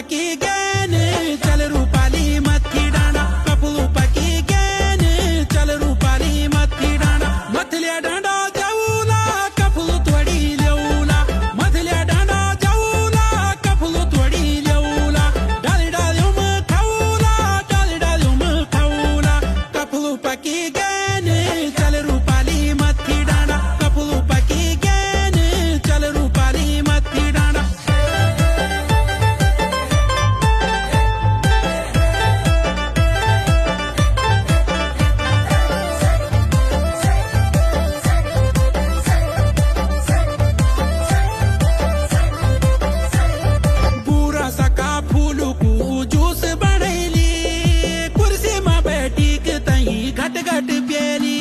पकी गैन चल रूपाली मथी डाना कपलू पकी गैन चल रूपाली मथी डाना मथल्या डांडा जाऊला कपलू थोडी लेऊला मथल्या डांडा जाऊला कपलू थोडी लेऊला डाली डाली खाऊला डाली डाली खाऊला कपलू पकी गैन चल रूपाली मथी डाना कपलू पकी गैन चल रूपाली मथी डाना पूरा सका फूल को जूस बढ़ैली कुर्सी में बैठी के तही घट घट प्यारी